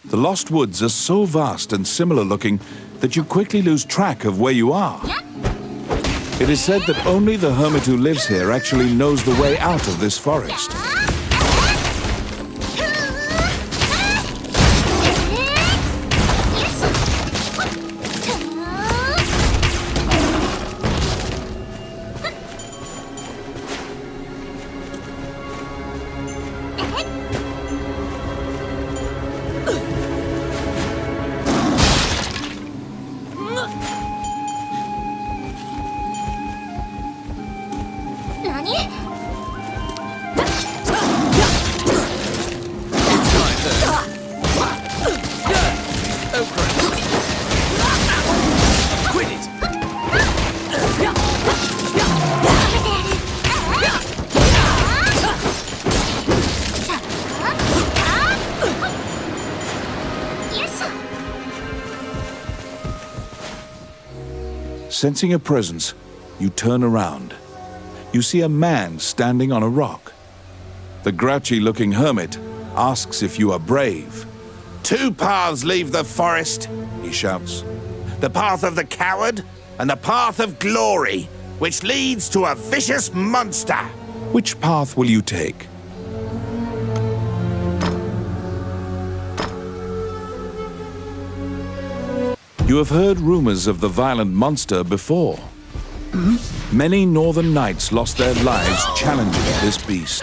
The Lost Woods are so vast and similar looking that you quickly lose track of where you are. It is said that only the hermit who lives here actually knows the way out of this forest. Sensing a presence, you turn around. You see a man standing on a rock. The grouchy-looking hermit asks if you are brave. "Two paths leave the forest," he shouts. "The path of the coward and the path of glory, which leads to a vicious monster." Which path will you take? You have heard rumors of the violent monster before. Many northern knights lost their lives challenging this beast.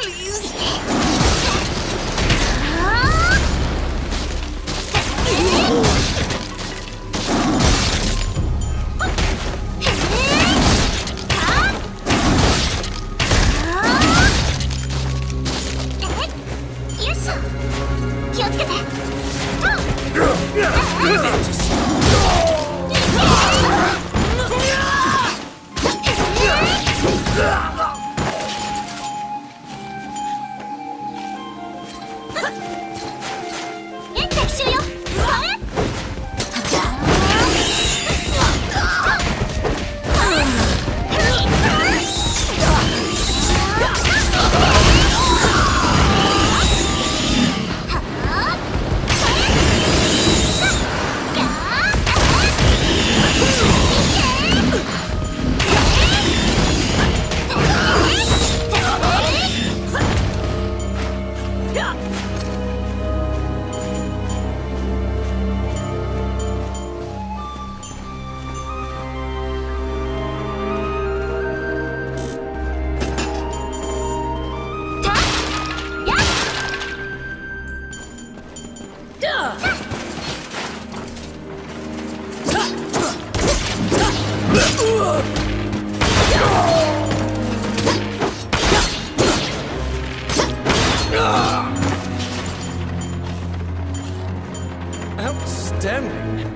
Outstanding.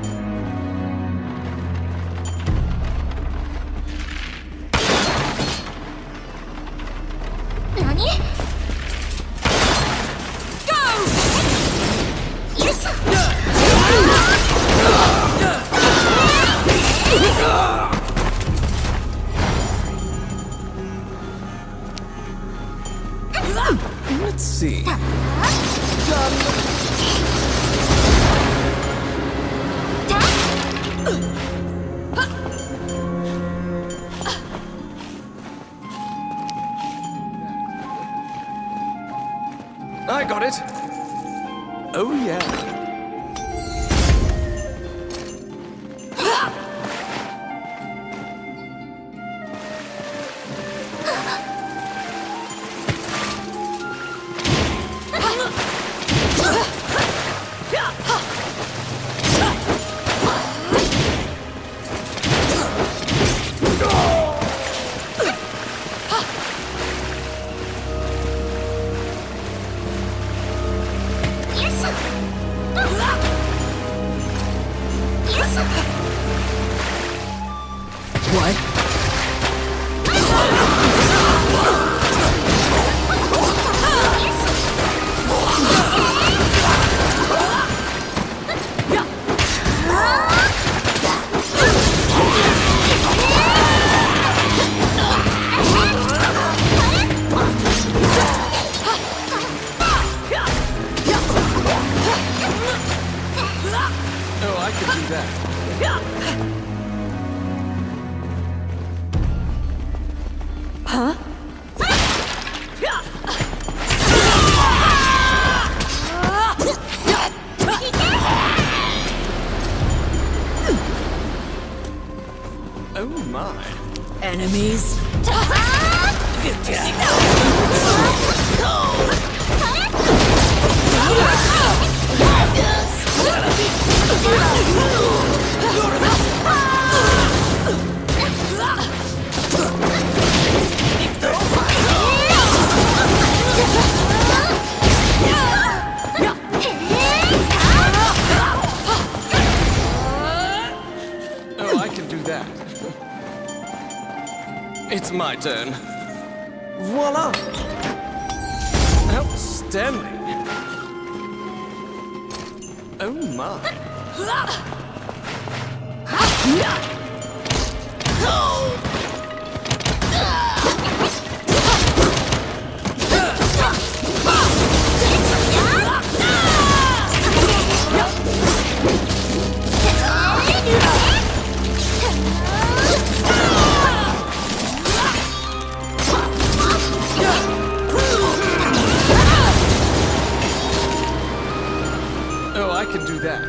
Nani? Go! Yes! Let's see. I got it. Oh, yeah. What? do that. Huh? Oh my. Enemies. Oh, I can do that. It's my turn. Voila! Outstanding. Oh my. Oh, I can do that.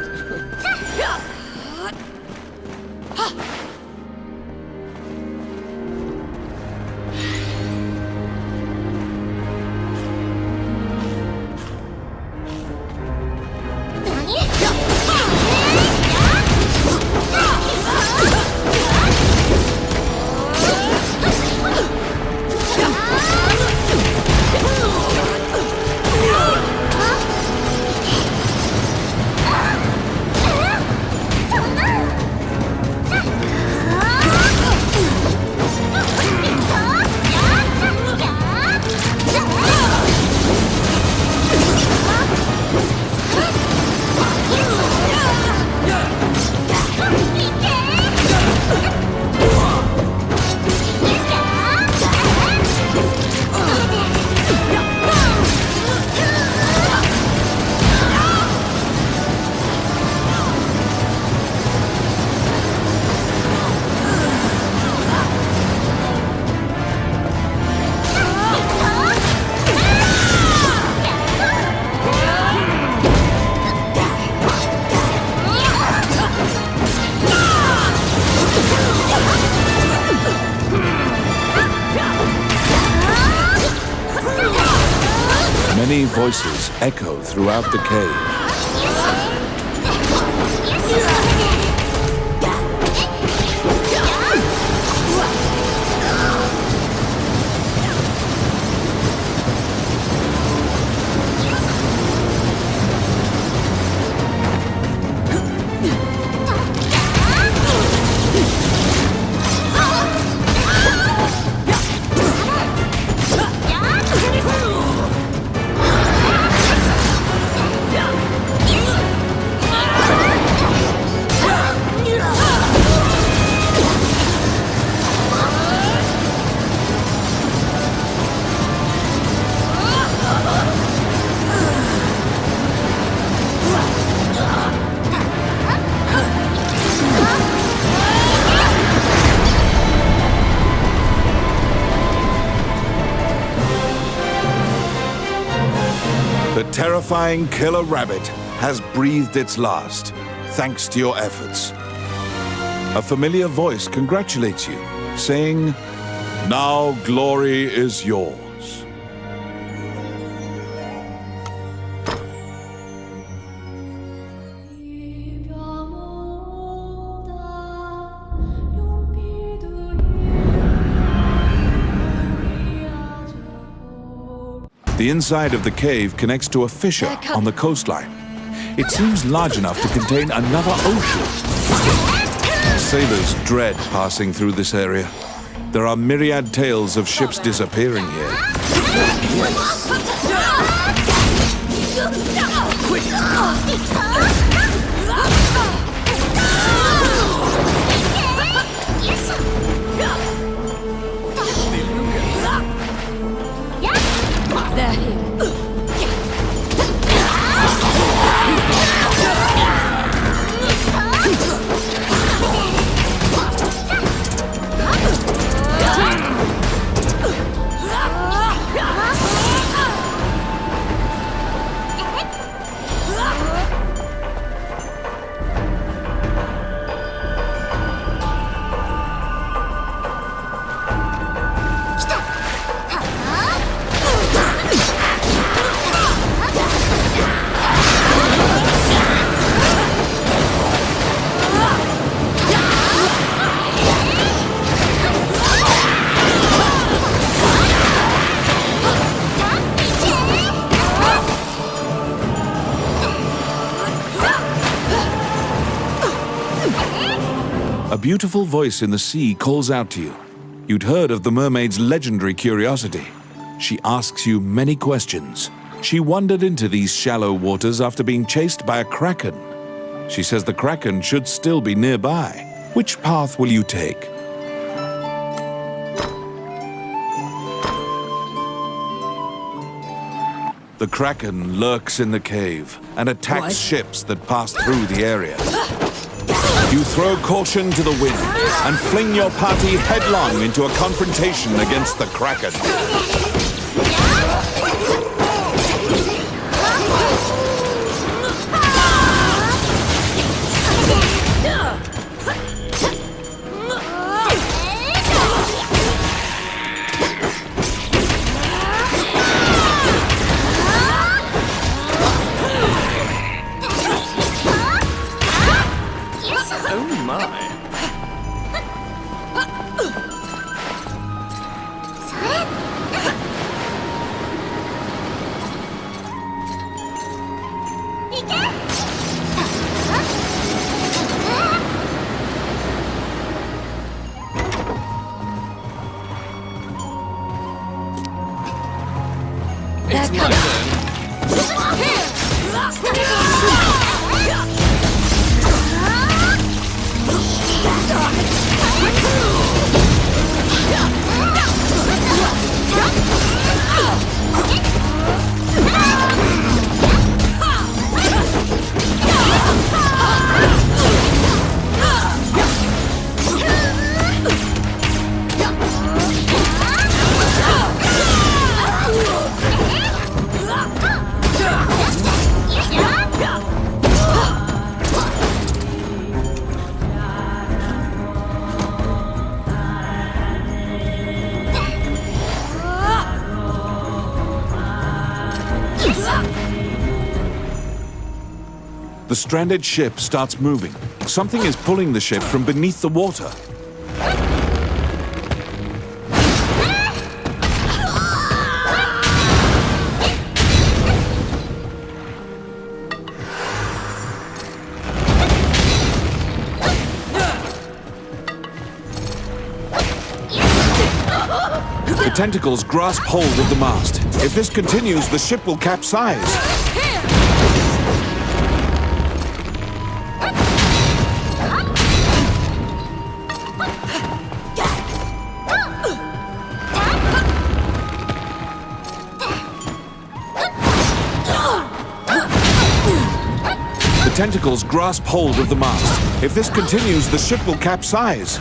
Many voices echo throughout the cave. The terrifying killer rabbit has breathed its last, thanks to your efforts. A familiar voice congratulates you, saying, "Now glory is yours." The inside of the cave connects to a fissure on the coastline. It seems large enough to contain another ocean. Sailors dread passing through this area. There are myriad tales of ships disappearing here. There. A beautiful voice in the sea calls out to you. You'd heard of the mermaid's legendary curiosity. She asks you many questions. She wandered into these shallow waters after being chased by a kraken. She says the kraken should still be nearby. Which path will you take? The kraken lurks in the cave and attacks ships that pass through the area. You throw caution to the wind and fling your party headlong into a confrontation against the kraken. Oh my. It's my turn. The stranded ship starts moving. Something is pulling the ship from beneath the water. The tentacles grasp hold of the mast. If this continues, the ship will capsize. The tentacles grasp hold of the mast. If this continues, the ship will capsize.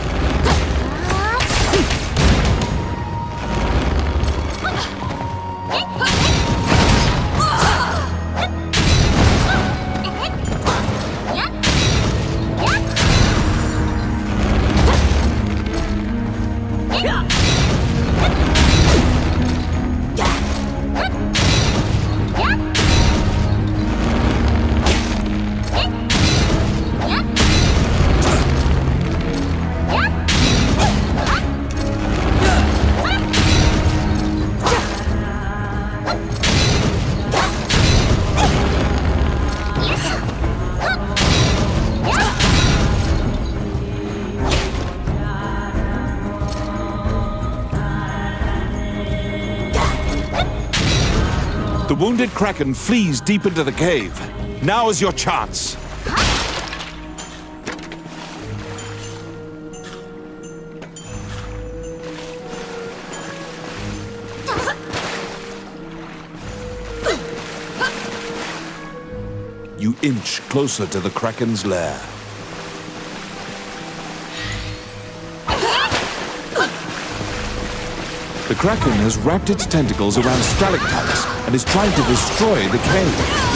The wounded kraken flees deep into the cave. Now is your chance. You inch closer to the kraken's lair. The kraken has wrapped its tentacles around stalactites and is trying to destroy the cave.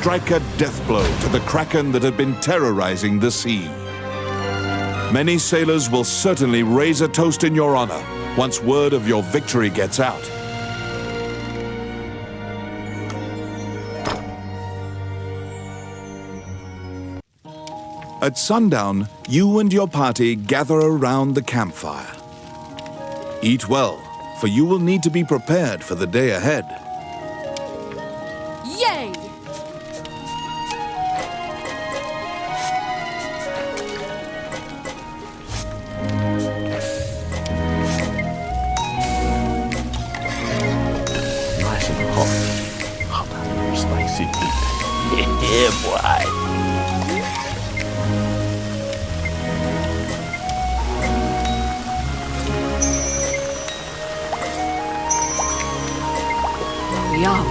strike a death blow to the kraken that had been terrorizing the sea. Many sailors will certainly raise a toast in your honor once word of your victory gets out. At sundown, you and your party gather around the campfire. Eat well, for you will need to be prepared for the day ahead. Yay! Nice and hot. Hot, spicy heat. Yeah, boy. Yum.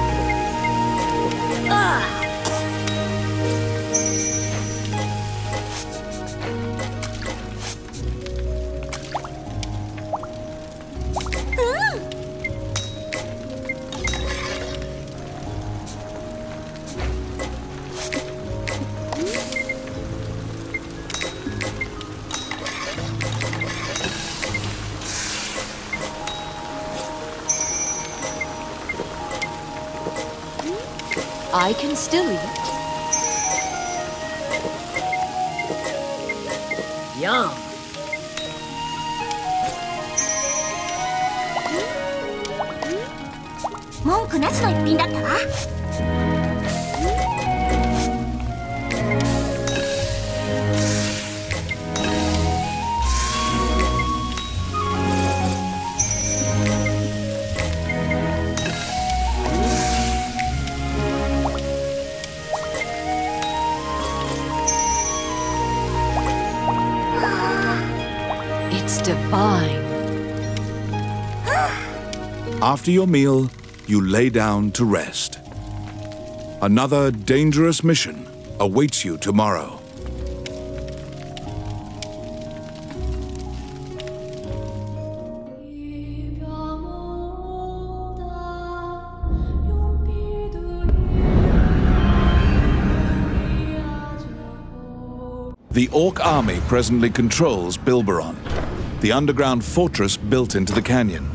I can still eat. Yum. It's divine. After your meal, you lay down to rest. Another dangerous mission awaits you tomorrow. The Orc army presently controls Bilberon, the underground fortress built into the canyon.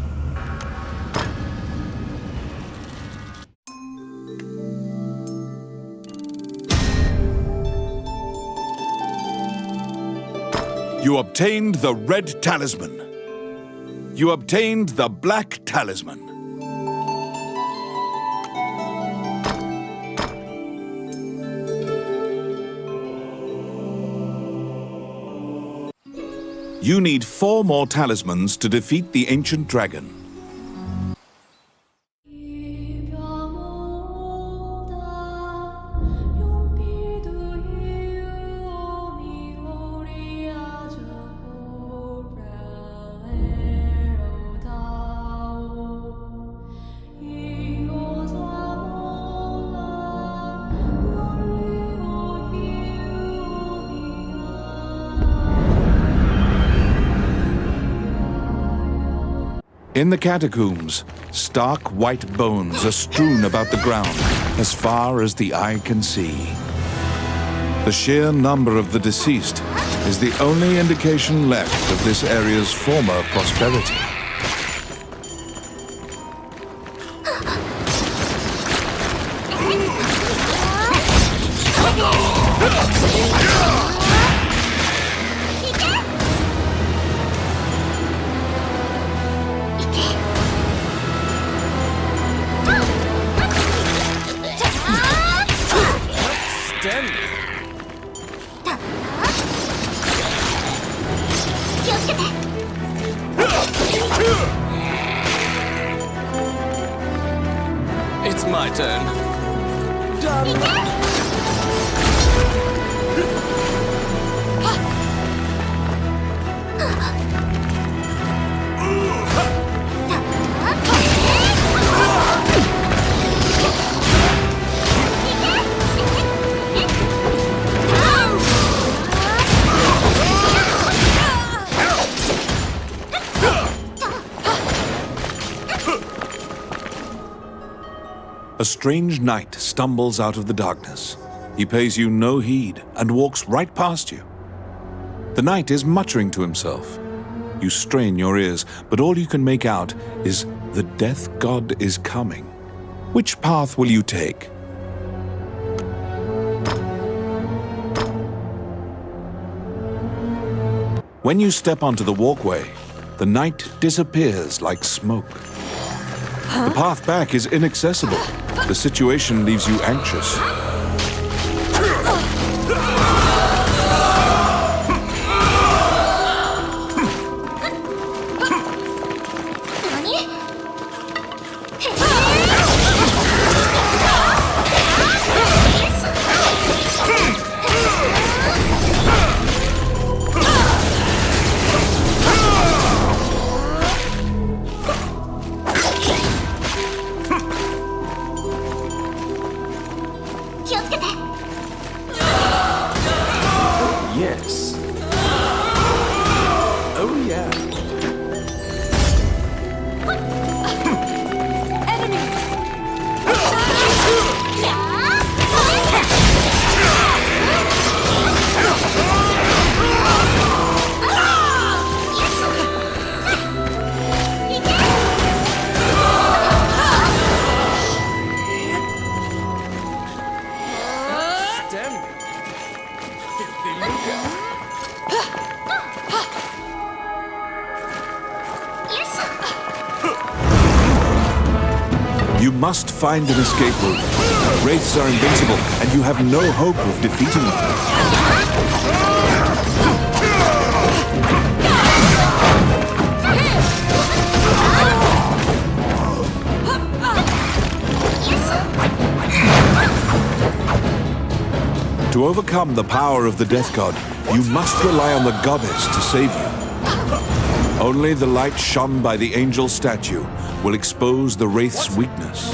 You obtained the red talisman. You obtained the black talisman. You need 4 more talismans to defeat the ancient dragon. In the catacombs, stark white bones are strewn about the ground as far as the eye can see. The sheer number of the deceased is the only indication left of this area's former prosperity. It's my turn. A strange knight stumbles out of the darkness. He pays you no heed and walks right past you. The knight is muttering to himself. You strain your ears, but all you can make out is the death god is coming. Which path will you take? When you step onto the walkway, the knight disappears like smoke. The path back is inaccessible. The situation leaves you anxious. Yes. Oh, yeah. You must find an escape route. Wraiths are invincible, and you have no hope of defeating them. To overcome the power of the Death God, you must rely on the goddess to save you. Only the light shone by the angel statue will expose the Wraith's weakness.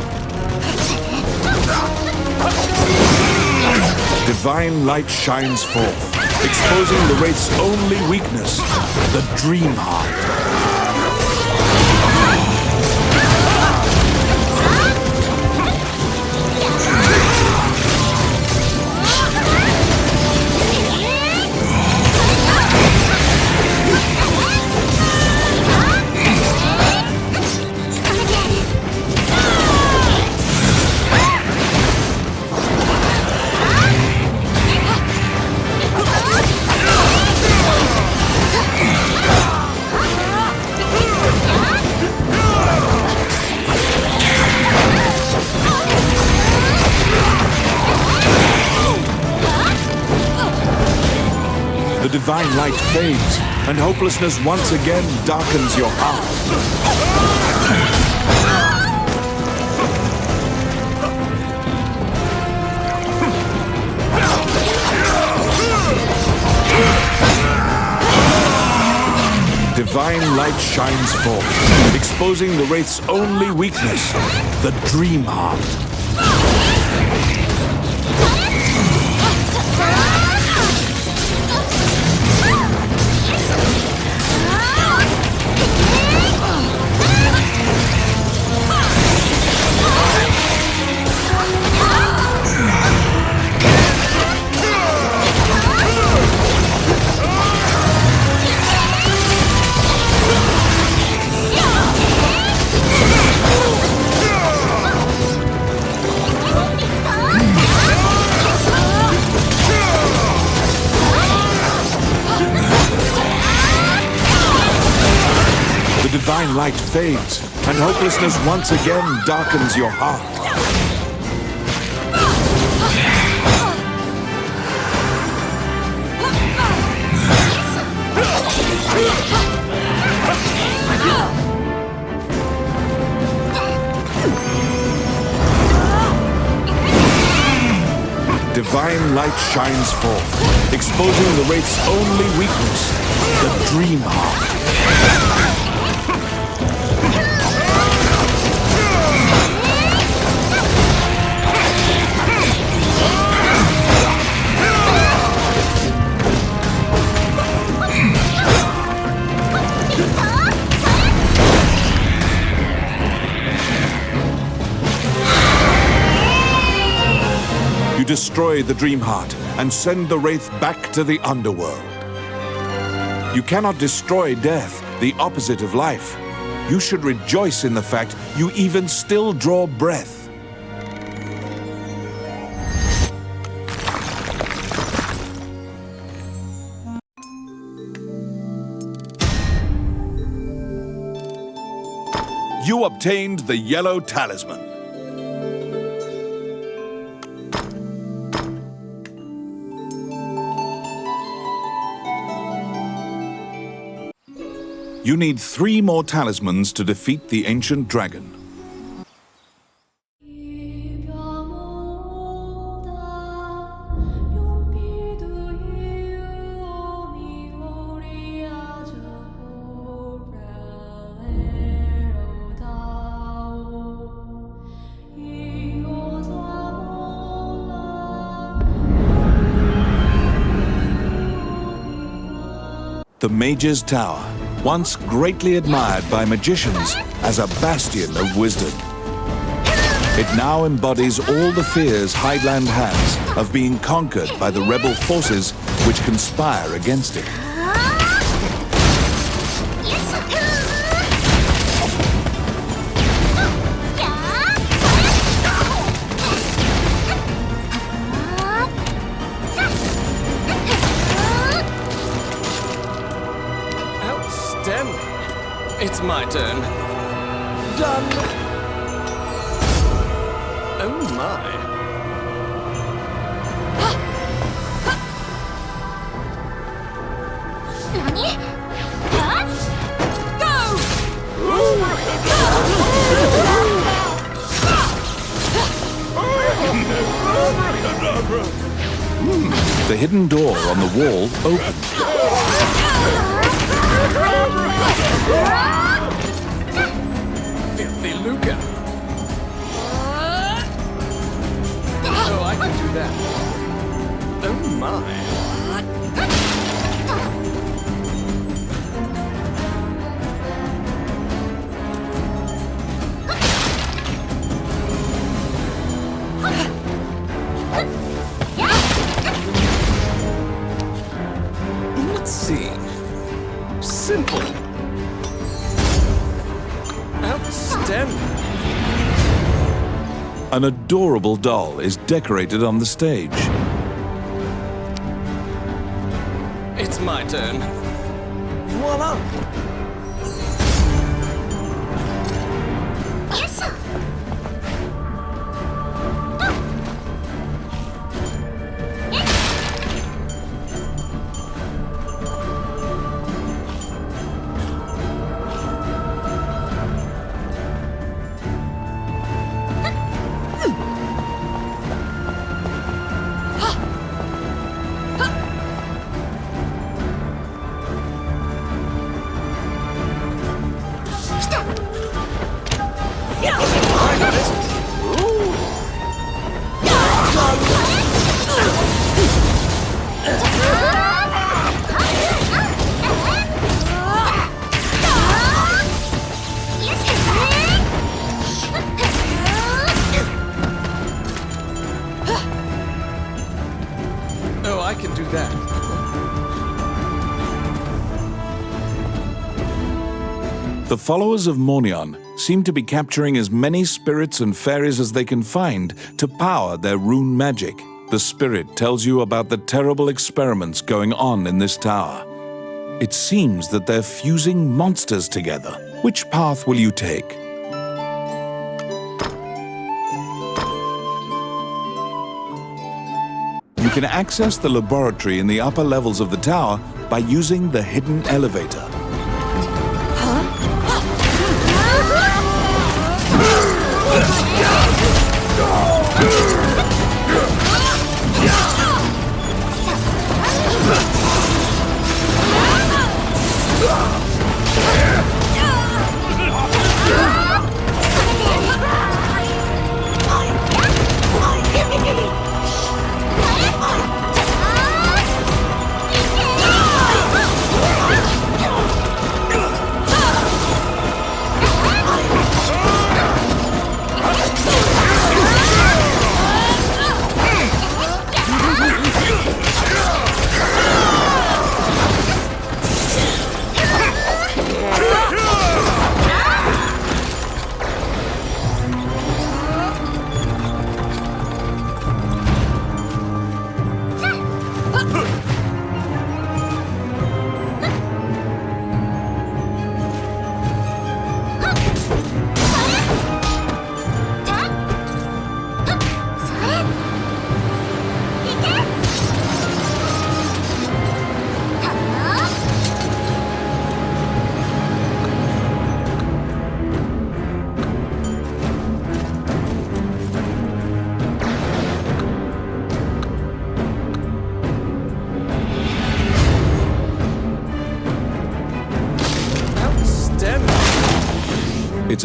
Divine light shines forth, exposing the Wraith's only weakness, the Dream Heart. The divine light fades, and hopelessness once again darkens your heart. Divine light shines forth, exposing the Wraith's only weakness, the Dream Heart. The divine light fades, and hopelessness once again darkens your heart. Divine light shines forth, exposing the Wraith's only weakness, the Dream Heart. You destroy the Dream Heart and send the Wraith back to the underworld. You cannot destroy death, the opposite of life. You should rejoice in the fact you even still draw breath. You obtained the yellow talisman. You need 3 more talismans to defeat the ancient dragon. The Mage's Tower, once greatly admired by magicians as a bastion of wisdom. It now embodies all the fears Highland has of being conquered by the rebel forces which conspire against it. It's my turn. Done. Oh my. The hidden door on the wall opened. Filthy Luca. Oh, I can do that. Oh my. Let's see. Simple. Outstanding. An adorable doll is decorated on the stage. It's my turn. Voila! Oh, I can do that. The followers of Mornion seem to be capturing as many spirits and fairies as they can find to power their rune magic. The spirit tells you about the terrible experiments going on in this tower. It seems that they're fusing monsters together. Which path will you take? You can access the laboratory in the upper levels of the tower by using the hidden elevator.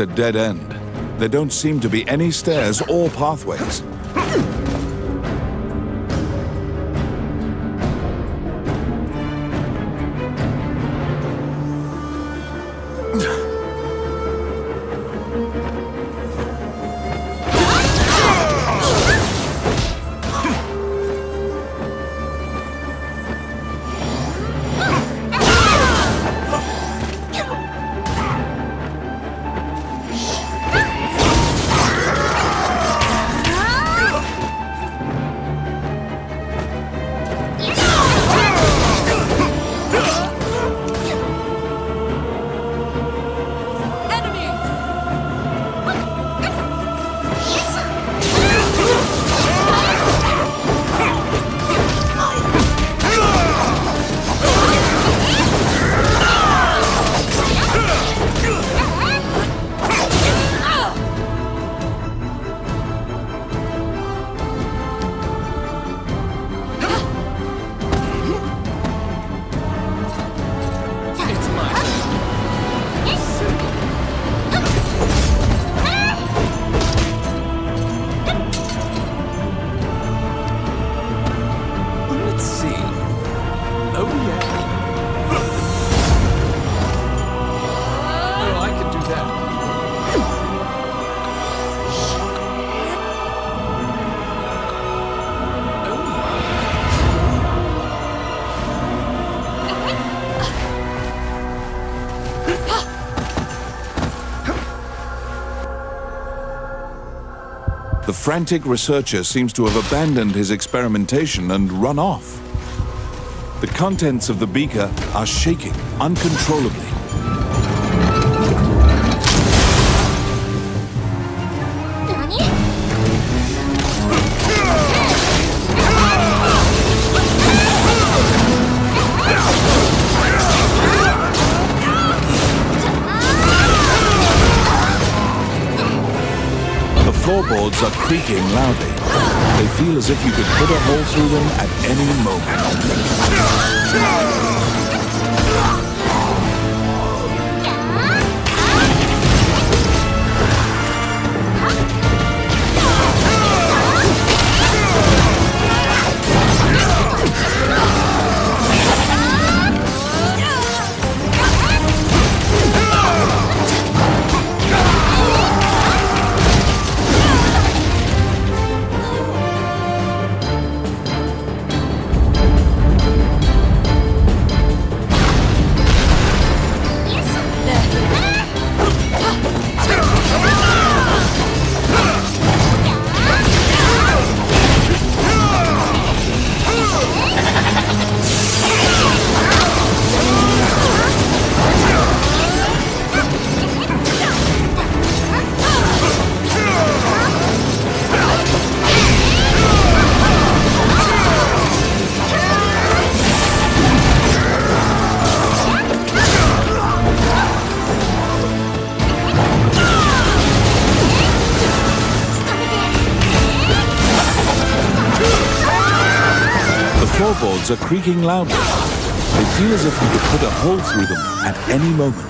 a dead end. There don't seem to be any stairs or pathways. The frantic researcher seems to have abandoned his experimentation and run off. The contents of the beaker are shaking uncontrollably. The floorboards are creaking loudly. They feel as if you could put a hole through them at any moment. Floorboards are creaking loudly. They feel as if you could put a hole through them at any moment.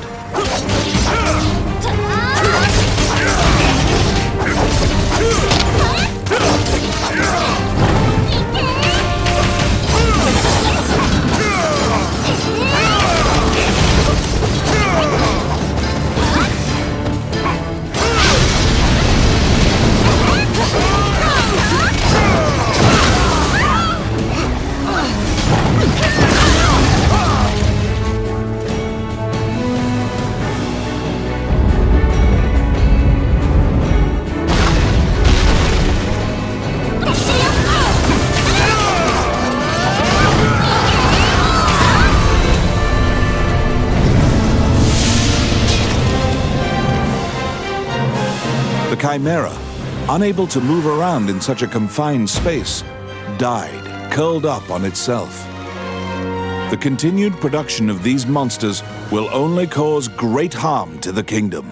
The Chimera, unable to move around in such a confined space, died, curled up on itself. The continued production of these monsters will only cause great harm to the kingdom.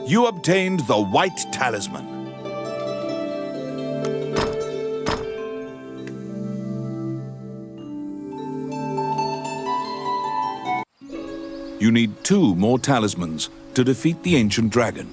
You obtained the White Talisman. You need 2 more talismans to defeat the ancient dragon.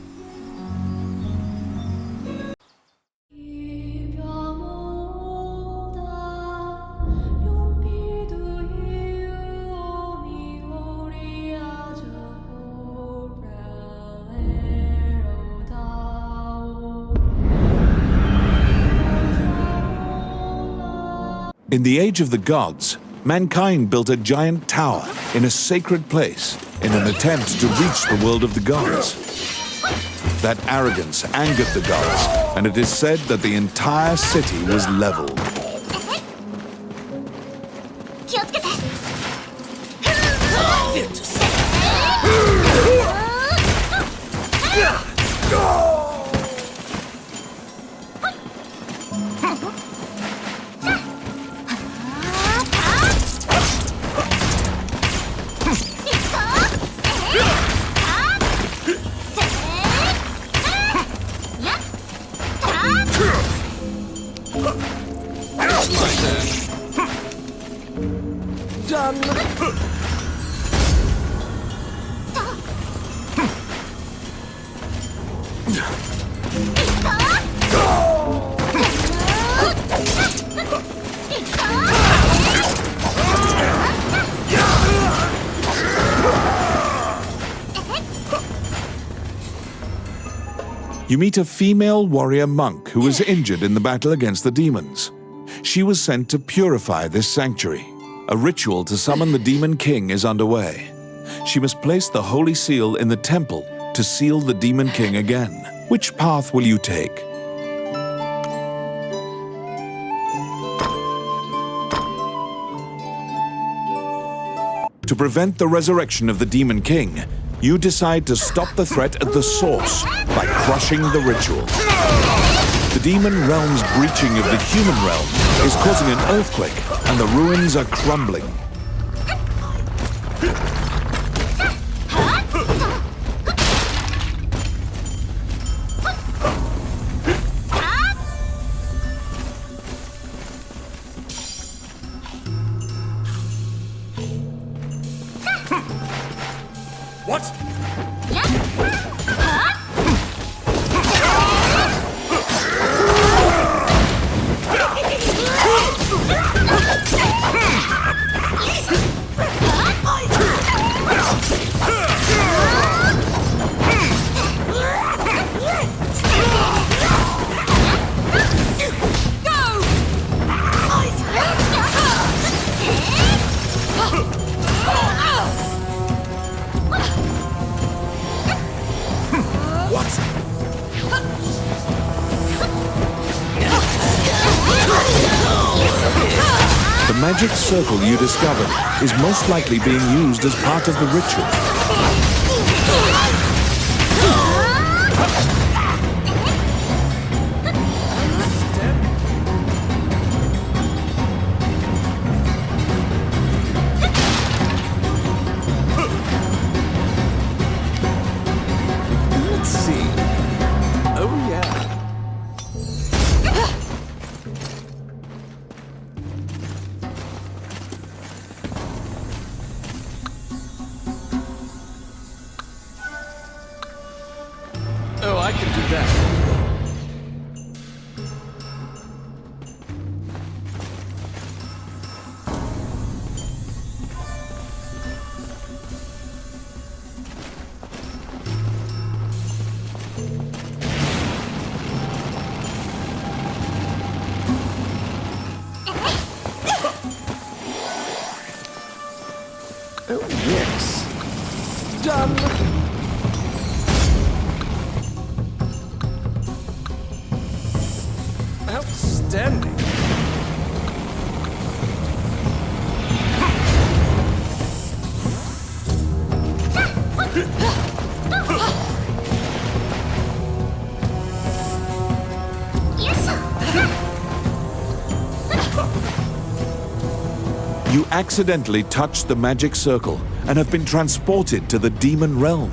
In the Age of the Gods, mankind built a giant tower in a sacred place in an attempt to reach the world of the gods. That arrogance angered the gods, and it is said that the entire city was leveled. You meet a female warrior monk who was injured in the battle against the demons. She was sent to purify this sanctuary. A ritual to summon the Demon King is underway. She must place the Holy Seal in the temple to seal the Demon King again. Which path will you take? To prevent the resurrection of the Demon King, you decide to stop the threat at the source by crushing the ritual. The demon realm's breaching of the human realm is causing an earthquake, and the ruins are crumbling. What? The magic circle you discovered is most likely being used as part of the ritual. Let's see. Oh, yeah. Oh, I can do that. Oh, yes. Done. Outstanding. You accidentally touched the magic circle and have been transported to the demon realm.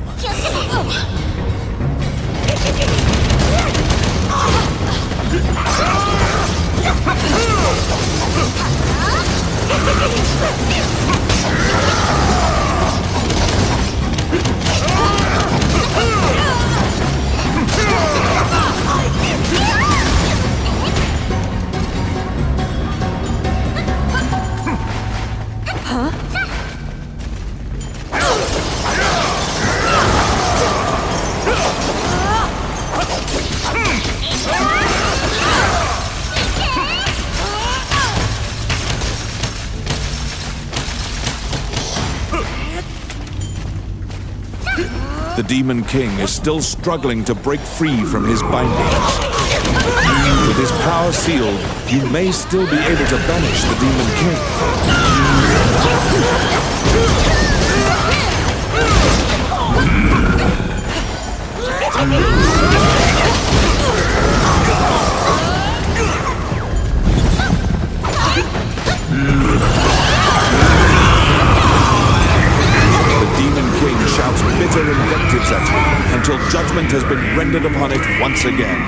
Demon King is still struggling to break free from his bindings. With his power sealed, you may still be able to banish the Demon King. The Demon King shouts bitter invectives at you until judgment has been rendered upon it once again.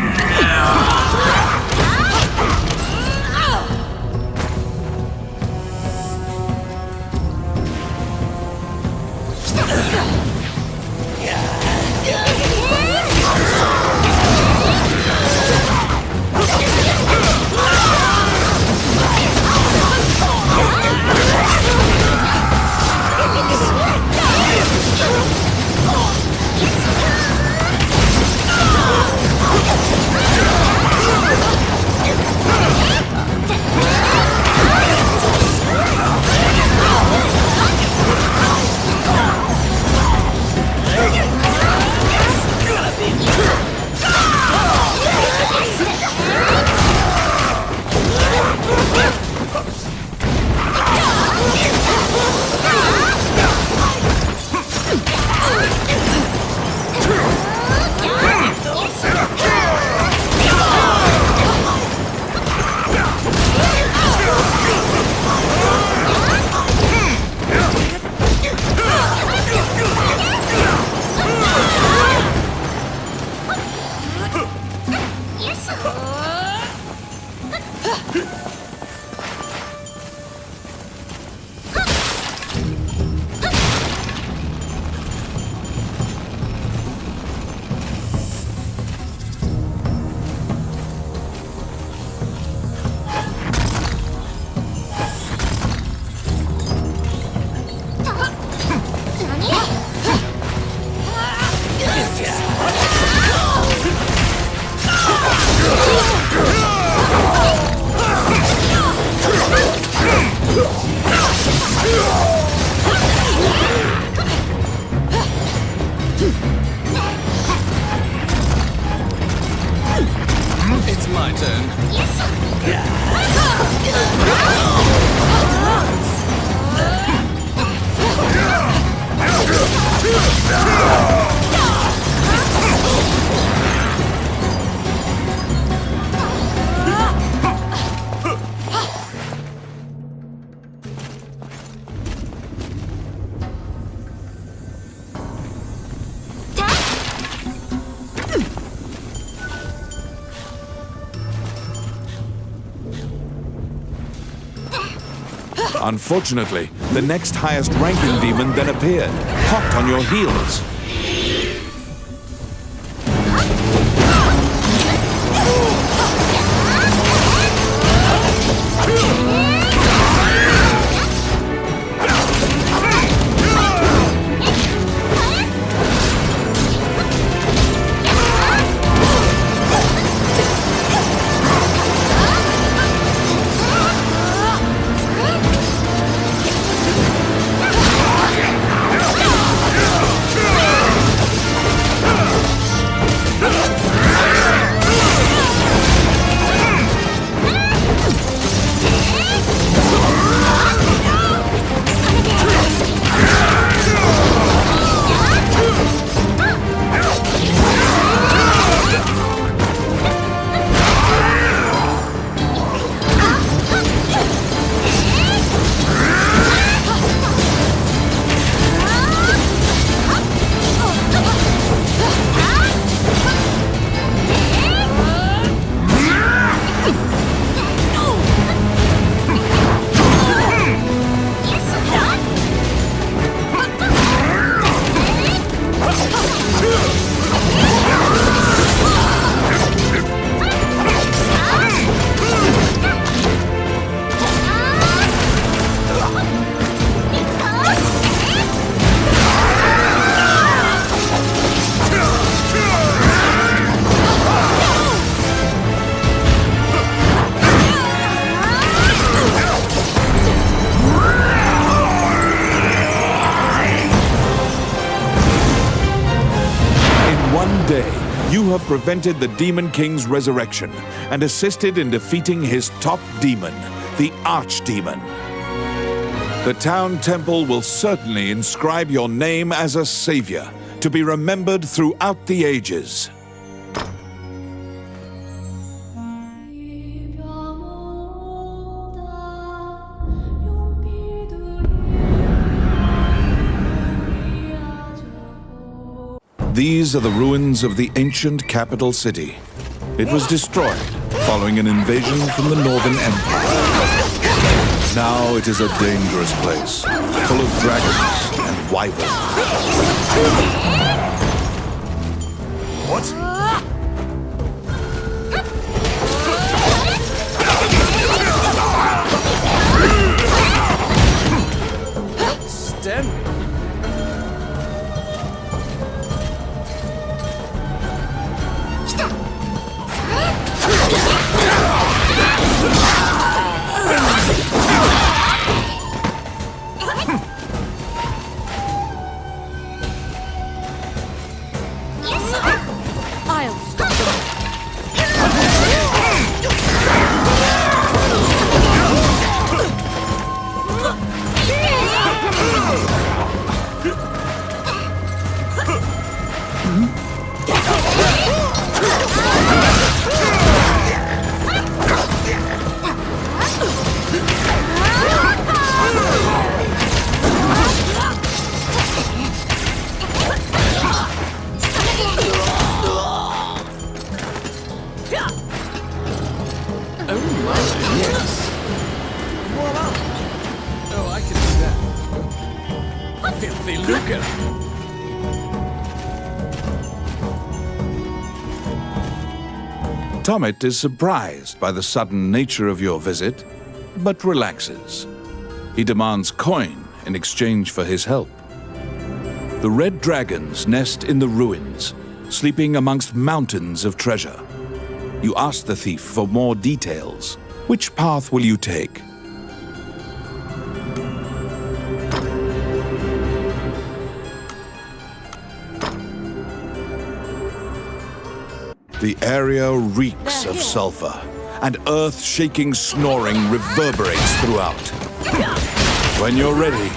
It's my turn. Unfortunately, the next highest ranking demon then appeared, hot on your heels. you have prevented the Demon King's resurrection and assisted in defeating his top demon, the Archdemon. The town temple will certainly inscribe your name as a savior, to be remembered throughout the ages. These are the ruins of the ancient capital city. It was destroyed following an invasion from the Northern Empire. Now it is a dangerous place, full of dragons and wyverns. What? Stand me. I'll stop them. Oh, I can do that. Filthy lucre. Tommet is surprised by the sudden nature of your visit, but relaxes. He demands coin in exchange for his help. The red dragons nest in the ruins, sleeping amongst mountains of treasure. You ask the thief for more details. Which path will you take? The area reeks of sulfur, and earth-shaking snoring reverberates throughout. When you're ready,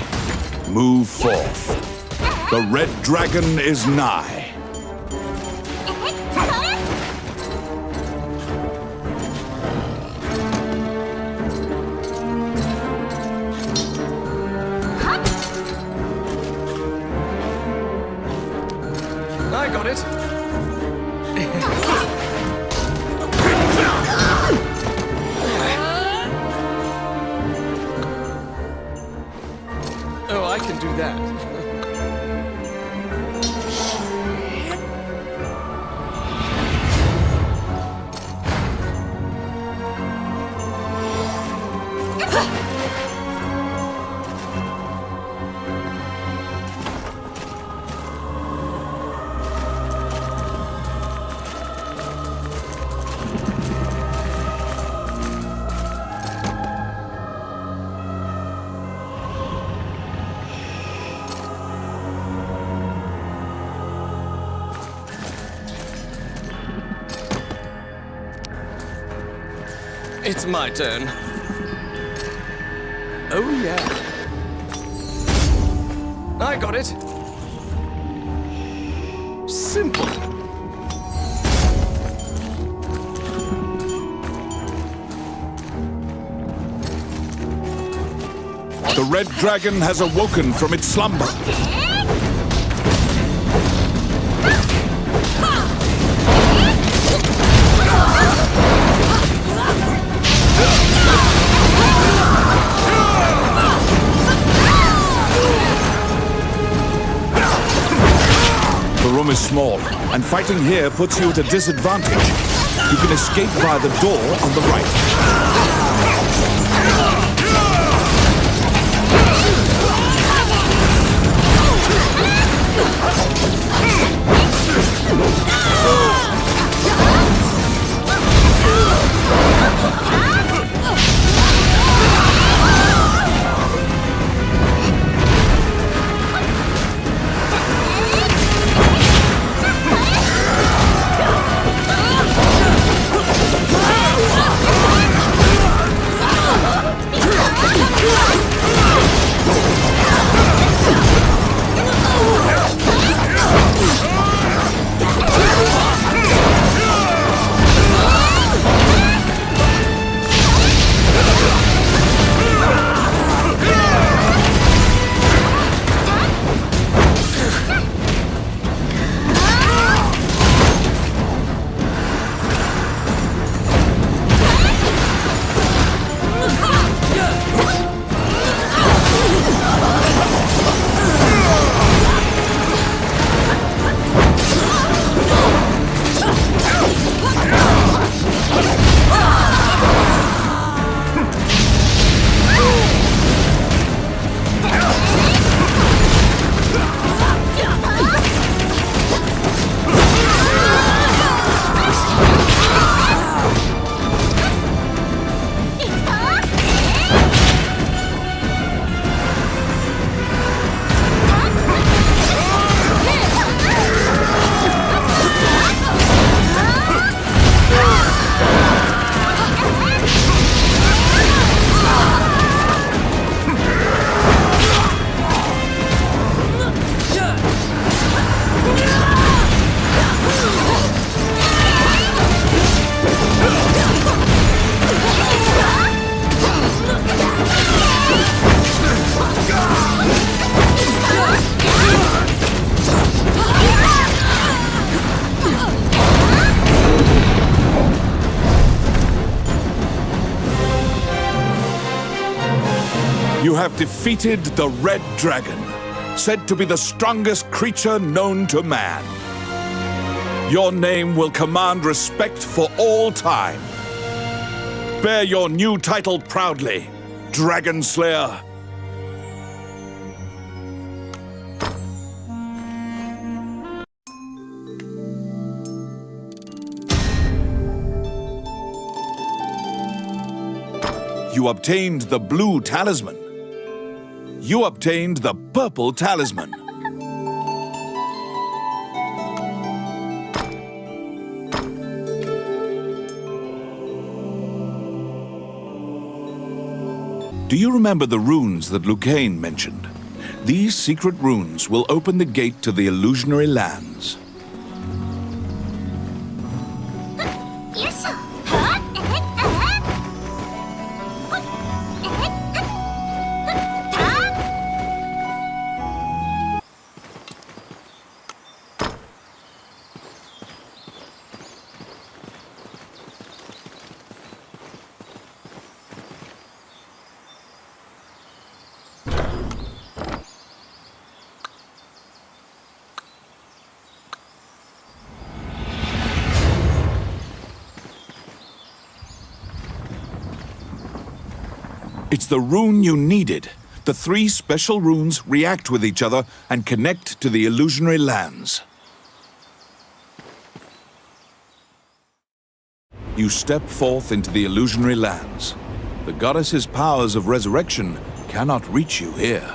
move forth. The red dragon is nigh. I got it. Oh, I can do that. It's my turn. Oh, yeah. I got it. Simple. The red dragon has awoken from its slumber. The room is small, and fighting here puts you at a disadvantage. You can escape via the door on the right. You have defeated the Red Dragon, said to be the strongest creature known to man. Your name will command respect for all time. Bear your new title proudly, Dragon Slayer. You obtained the blue talisman. You obtained the purple talisman. Do you remember the runes that Lucane mentioned? These secret runes will open the gate to the illusionary lands. Yes. It's the rune you needed. The 3 special runes react with each other and connect to the illusionary lands. You step forth into the illusionary lands. The goddess's powers of resurrection cannot reach you here.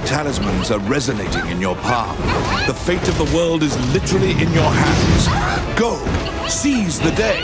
Talismans are resonating in your palm. The fate of the world is literally in your hands. Go! Seize the day!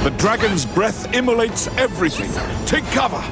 The dragon's breath immolates everything. Take cover!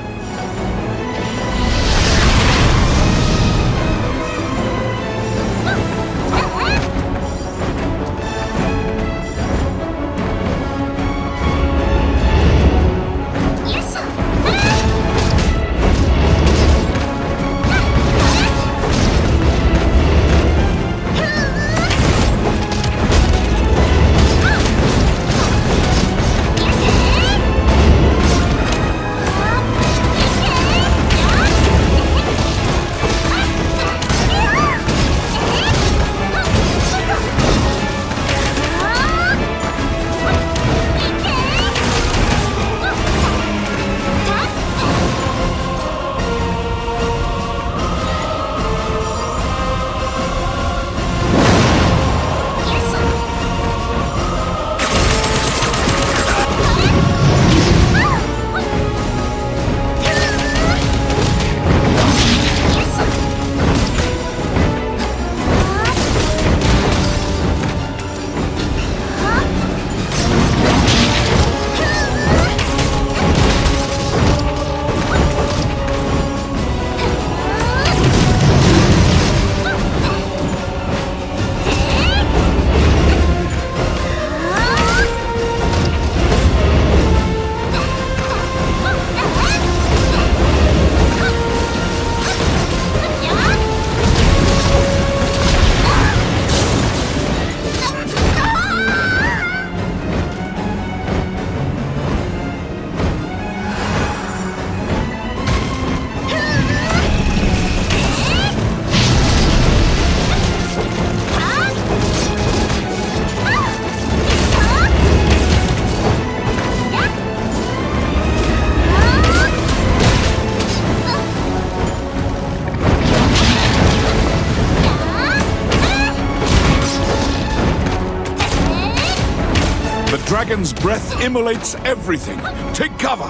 dragon's breath immolates everything. Take cover!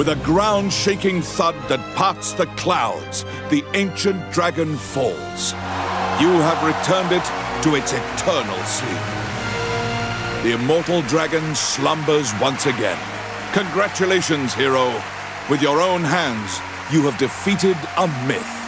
With a ground-shaking thud that parts the clouds, the ancient dragon falls. You have returned it to its eternal sleep. The immortal dragon slumbers once again. Congratulations, hero. With your own hands, you have defeated a myth.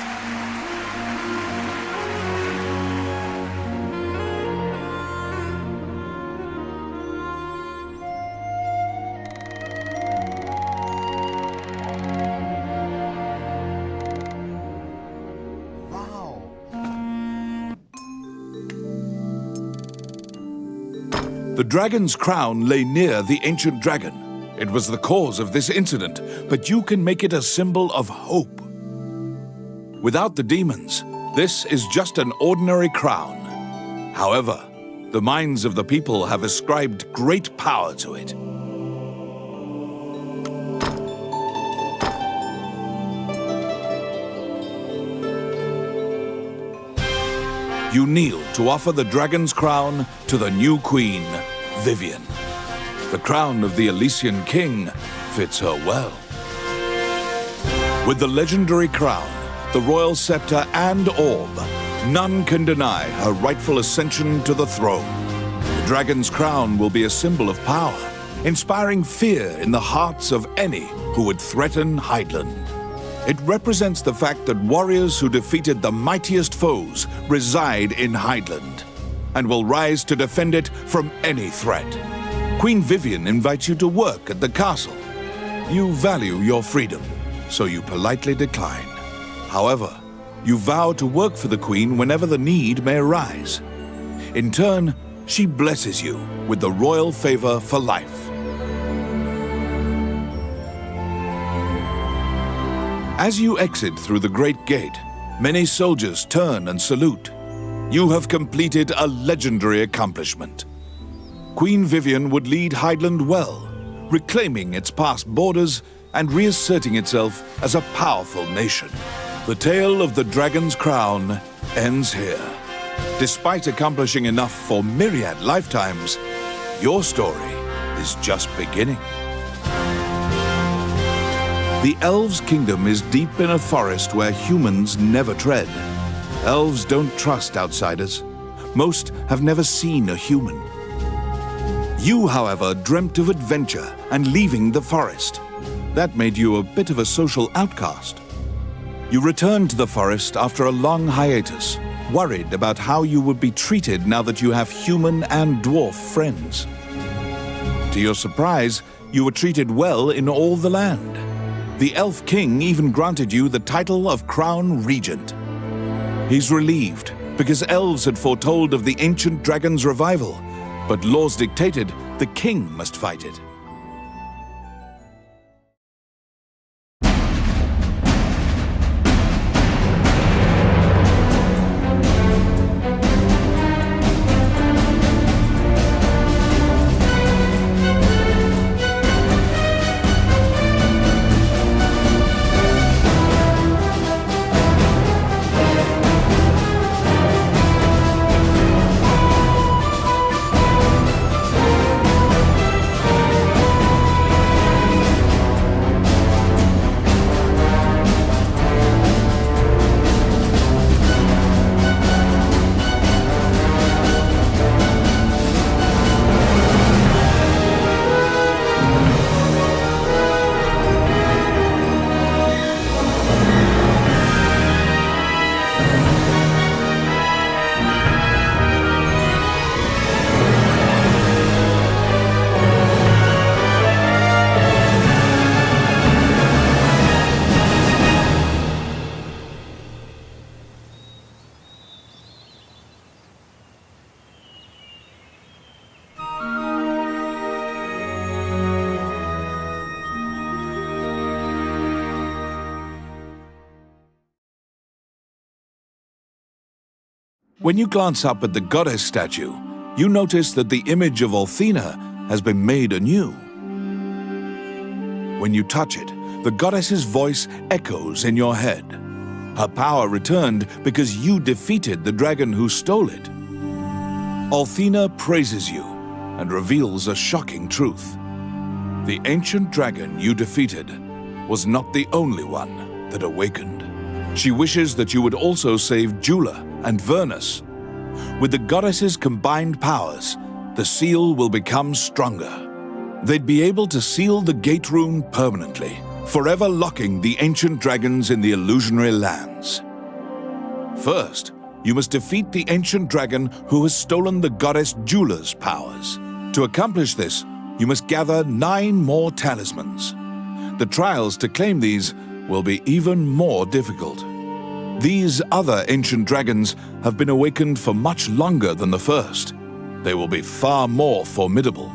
The dragon's crown lay near the ancient dragon. It was the cause of this incident, but you can make it a symbol of hope. Without the demons, this is just an ordinary crown. However, the minds of the people have ascribed great power to it. You kneel to offer the dragon's crown to the new queen, Vivian. The crown of the Elysian king fits her well. With the legendary crown, the royal scepter and orb, none can deny her rightful ascension to the throne. The dragon's crown will be a symbol of power, inspiring fear in the hearts of any who would threaten Hydeland. It represents the fact that warriors who defeated the mightiest foes reside in Hydeland and will rise to defend it from any threat. Queen Vivian invites you to work at the castle. You value your freedom, so you politely decline. However, you vow to work for the Queen whenever the need may arise. In turn, she blesses you with the royal favor for life. As you exit through the Great Gate, many soldiers turn and salute. You have completed a legendary accomplishment. Queen Vivian would lead Hydeland well, reclaiming its past borders and reasserting itself as a powerful nation. The tale of the Dragon's Crown ends here. Despite accomplishing enough for myriad lifetimes, your story is just beginning. The elves' kingdom is deep in a forest where humans never tread. Elves don't trust outsiders. Most have never seen a human. You, however, dreamt of adventure and leaving the forest. That made you a bit of a social outcast. You returned to the forest after a long hiatus, worried about how you would be treated now that you have human and dwarf friends. To your surprise, you were treated well in all the land. The Elf King even granted you the title of Crown Regent. He's relieved because elves had foretold of the ancient dragon's revival, but laws dictated the king must fight it. When you glance up at the goddess statue, you notice that the image of Althena has been made anew. When you touch it, the goddess's voice echoes in your head. Her power returned because you defeated the dragon who stole it. Althena praises you and reveals a shocking truth. The ancient dragon you defeated was not the only one that awakened. She wishes that you would also save Jula and Vernus. With the goddess's combined powers, the seal will become stronger. They'd be able to seal the gate rune permanently, forever locking the ancient dragons in the illusionary lands. First, you must defeat the ancient dragon who has stolen the goddess Jula's powers. To accomplish this, you must gather 9 more talismans. The trials to claim these will be even more difficult. These other ancient dragons have been awakened for much longer than the first. They will be far more formidable.